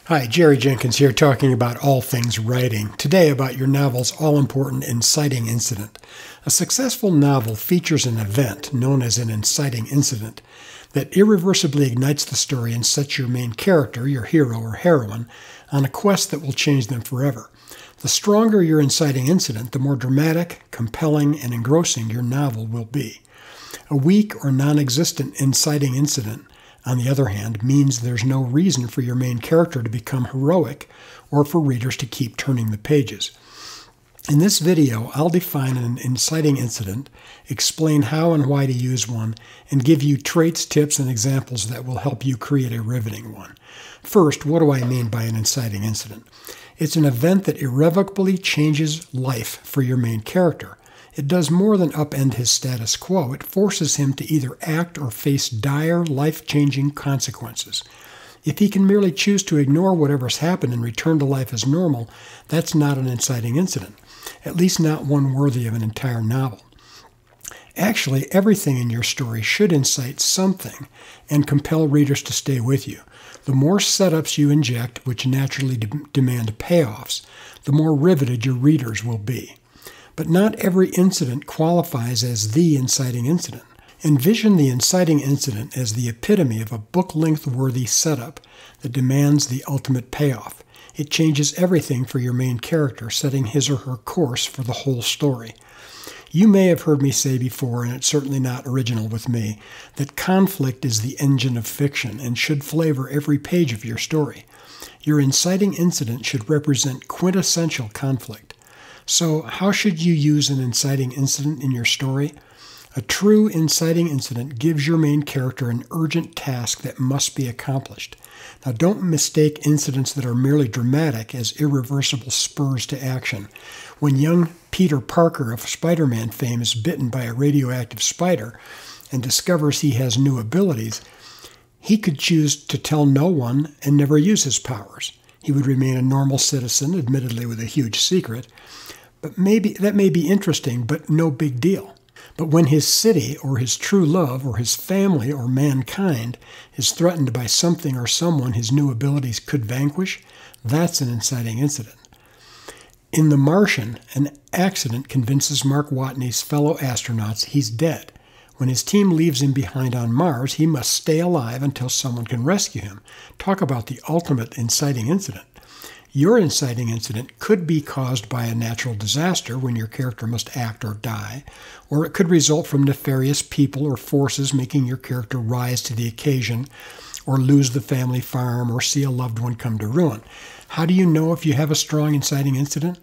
Hi, Jerry Jenkins here talking about all things writing. Today about your novel's all-important inciting incident. A successful novel features an event known as an inciting incident that irreversibly ignites the story and sets your main character, your hero or heroine, on a quest that will change them forever. The stronger your inciting incident, the more dramatic, compelling, and engrossing your novel will be. A weak or non-existent inciting incident, on the other hand, means there's no reason for your main character to become heroic or for readers to keep turning the pages. In this video, I'll define an inciting incident, explain how and why to use one, and give you traits, tips, and examples that will help you create a riveting one. First, what do I mean by an inciting incident? It's an event that irrevocably changes life for your main character. It does more than upend his status quo. It forces him to either act or face dire, life-changing consequences. If he can merely choose to ignore whatever's happened and return to life as normal, that's not an inciting incident, at least not one worthy of an entire novel. Actually, everything in your story should incite something and compel readers to stay with you. The more setups you inject, which naturally demand payoffs, the more riveted your readers will be. But not every incident qualifies as the inciting incident. Envision the inciting incident as the epitome of a book-length worthy setup that demands the ultimate payoff. It changes everything for your main character, setting his or her course for the whole story. You may have heard me say before, and it's certainly not original with me, that conflict is the engine of fiction and should flavor every page of your story. Your inciting incident should represent quintessential conflict. So, how should you use an inciting incident in your story? A true inciting incident gives your main character an urgent task that must be accomplished. Now, don't mistake incidents that are merely dramatic as irreversible spurs to action. When young Peter Parker of Spider-Man fame is bitten by a radioactive spider and discovers he has new abilities, he could choose to tell no one and never use his powers. He would remain a normal citizen, admittedly with a huge secret. But that may be interesting, but no big deal. But when his city or his true love or his family or mankind is threatened by something or someone his new abilities could vanquish, that's an inciting incident. In The Martian, an accident convinces Mark Watney's fellow astronauts he's dead. When his team leaves him behind on Mars, he must stay alive until someone can rescue him. Talk about the ultimate inciting incident. Your inciting incident could be caused by a natural disaster when your character must act or die, or it could result from nefarious people or forces making your character rise to the occasion, or lose the family farm, or see a loved one come to ruin. How do you know if you have a strong inciting incident?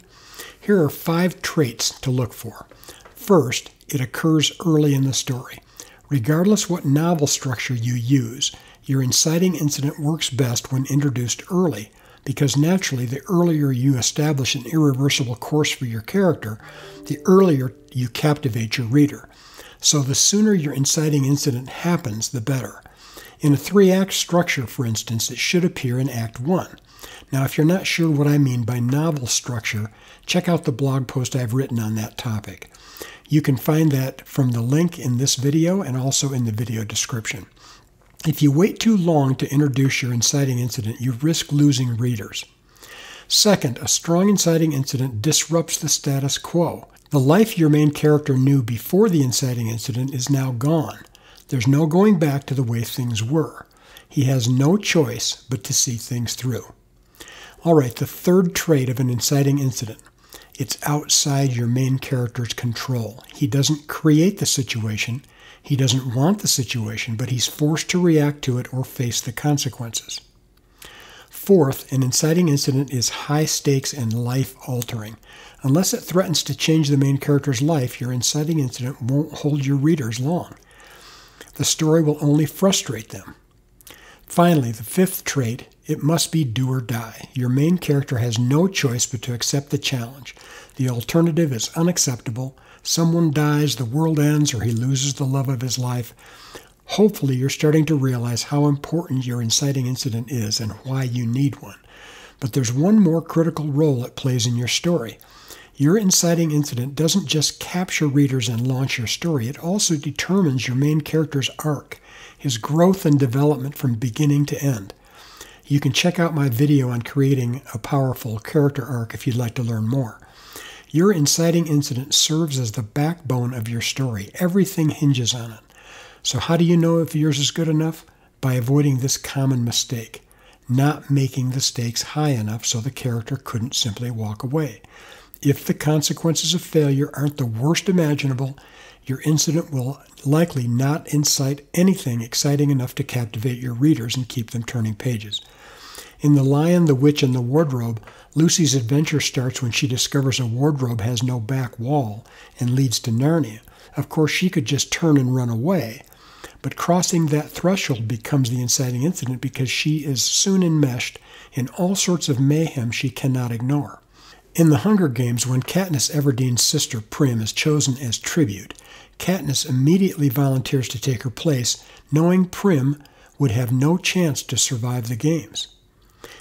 Here are 5 traits to look for. First, it occurs early in the story. Regardless what novel structure you use, your inciting incident works best when introduced early, because naturally, the earlier you establish an irreversible course for your character, the earlier you captivate your reader. So the sooner your inciting incident happens, the better. In a 3-act structure, for instance, it should appear in Act 1. Now, if you're not sure what I mean by novel structure, check out the blog post I've written on that topic. You can find that from the link in this video and also in the video description. If you wait too long to introduce your inciting incident, you risk losing readers. Second, a strong inciting incident disrupts the status quo. The life your main character knew before the inciting incident is now gone. There's no going back to the way things were. He has no choice but to see things through. All right, the third trait of an inciting incident. It's outside your main character's control. He doesn't create the situation. He doesn't want the situation, but he's forced to react to it or face the consequences. Fourth, an inciting incident is high stakes and life-altering. Unless it threatens to change the main character's life, your inciting incident won't hold your readers long. The story will only frustrate them. Finally, the 5th trait, it must be do or die. Your main character has no choice but to accept the challenge. The alternative is unacceptable. Someone dies, the world ends, or he loses the love of his life. Hopefully, you're starting to realize how important your inciting incident is and why you need one. But there's one more critical role it plays in your story. Your inciting incident doesn't just capture readers and launch your story, it also determines your main character's arc, his growth and development from beginning to end. You can check out my video on creating a powerful character arc if you'd like to learn more. Your inciting incident serves as the backbone of your story. Everything hinges on it. So how do you know if yours is good enough? By avoiding this common mistake, not making the stakes high enough so the character couldn't simply walk away. If the consequences of failure aren't the worst imaginable, your incident will likely not incite anything exciting enough to captivate your readers and keep them turning pages. In The Lion, the Witch, and the Wardrobe, Lucy's adventure starts when she discovers a wardrobe has no back wall and leads to Narnia. Of course, she could just turn and run away, but crossing that threshold becomes the inciting incident because she is soon enmeshed in all sorts of mayhem she cannot ignore. In The Hunger Games, when Katniss Everdeen's sister Prim is chosen as tribute, Katniss immediately volunteers to take her place, knowing Prim would have no chance to survive the games.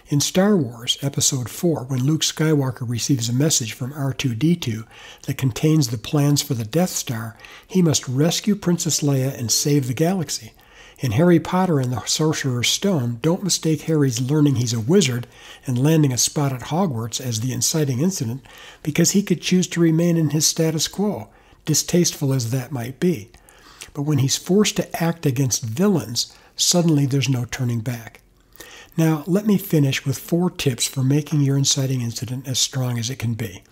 In Star Wars, Episode 4, when Luke Skywalker receives a message from R2-D2 that contains the plans for the Death Star, he must rescue Princess Leia and save the galaxy. In Harry Potter and the Sorcerer's Stone, don't mistake Harry's learning he's a wizard and landing a spot at Hogwarts as the inciting incident, because he could choose to remain in his status quo, distasteful as that might be. But when he's forced to act against villains, suddenly there's no turning back. Now, let me finish with 4 tips for making your inciting incident as strong as it can be.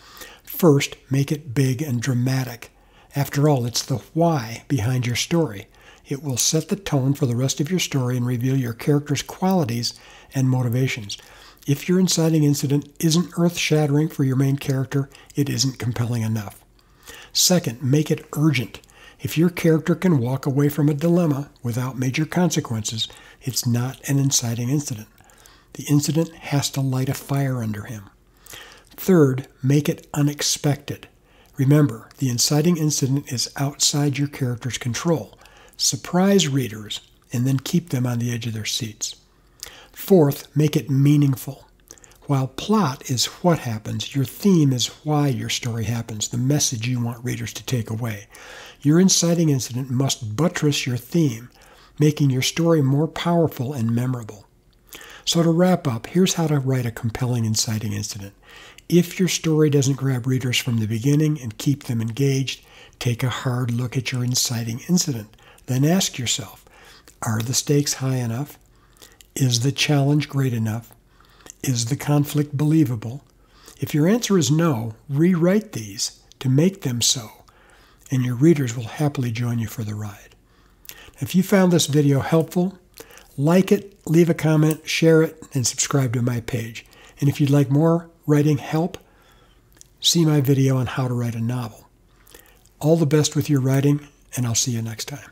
First, make it big and dramatic. After all, it's the why behind your story. It will set the tone for the rest of your story and reveal your character's qualities and motivations. If your inciting incident isn't earth-shattering for your main character, it isn't compelling enough. Second, make it urgent. If your character can walk away from a dilemma without major consequences, it's not an inciting incident. The incident has to light a fire under him. Third, make it unexpected. Remember, the inciting incident is outside your character's control. Surprise readers, and then keep them on the edge of their seats. Fourth, make it meaningful. While plot is what happens, your theme is why your story happens, the message you want readers to take away. Your inciting incident must buttress your theme, making your story more powerful and memorable. So to wrap up, here's how to write a compelling inciting incident. If your story doesn't grab readers from the beginning and keep them engaged, take a hard look at your inciting incident. Then ask yourself, are the stakes high enough? Is the challenge great enough? Is the conflict believable? If your answer is no, rewrite these to make them so, and your readers will happily join you for the ride. If you found this video helpful, like it, leave a comment, share it, and subscribe to my page. And if you'd like more writing help, see my video on how to write a novel. All the best with your writing, and I'll see you next time.